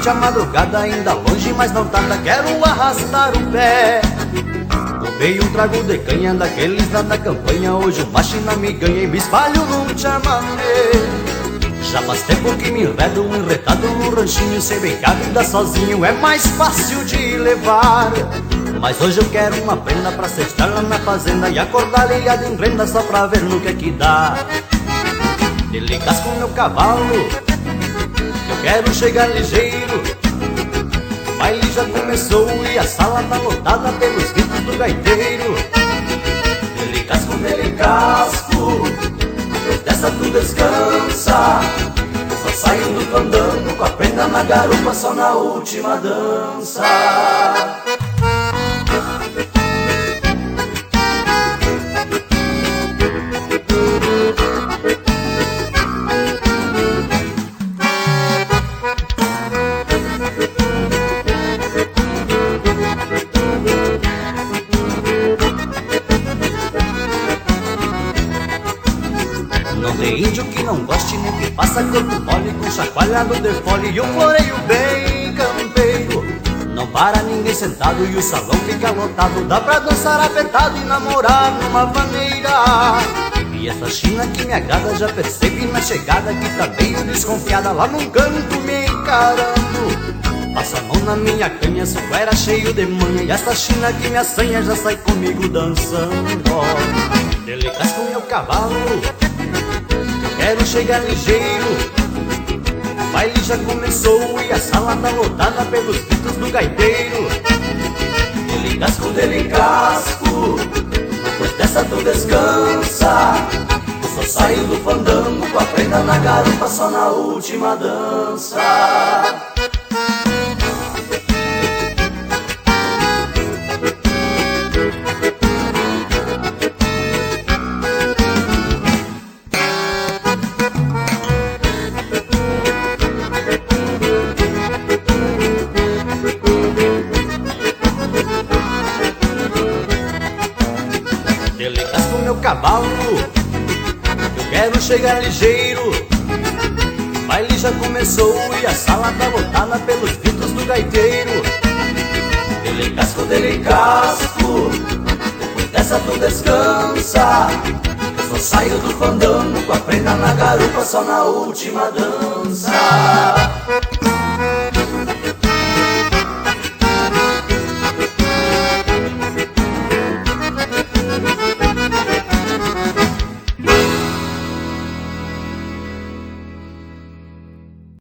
noite, a madrugada ainda longe, mas não tarda, quero arrastar o pé. Tomei um trago de canha daqueles lá da campanha, hoje o machina me ganha e me espalho num chamamé. Já faz tempo que me enredo enretado no ranchinho, sei bem que a vida sozinho é mais fácil de levar. Mas hoje eu quero uma prenda pra cestar lá na fazenda e acordar ligado em renda só pra ver no que é que dá. Ele casca o meu cavalo, eu quero chegar ligeiro. O baile já começou e a sala tá lotada pelos gritos do gaiteiro. Ele casco, nele casco, dessa tu descansa. Eu só saio do fandango com a prenda na garupa só na última dança. Não tem índio que não goste, nem que faça corpo mole, com chacoalhado de fole e um floreio bem campeiro. Não para ninguém sentado e o salão fica lotado, dá pra dançar apertado e namorar numa maneira. E essa china que me agrada, já percebi na chegada que tá meio desconfiada lá num canto me encarando. Passa a mão na minha canha, sou era cheio de manha, e essa china que me assanha já sai comigo dançando. Ele casca o meu cavalo, quero chegar ligeiro. O baile já começou e a sala tá lotada pelos gritos do gaiteiro. Ele casco, dele casco, depois dessa tu descansa. Eu só saio do fandango com a prenda na garupa só na última dança. Ele casca o meu cavalo, eu quero chegar ligeiro. O baile já começou e a sala tá lotada pelos gritos do gaiteiro. Ele casco, dele casco, depois dessa tu descansa. Eu só saio do fandango com a prenda na garupa só na última dança.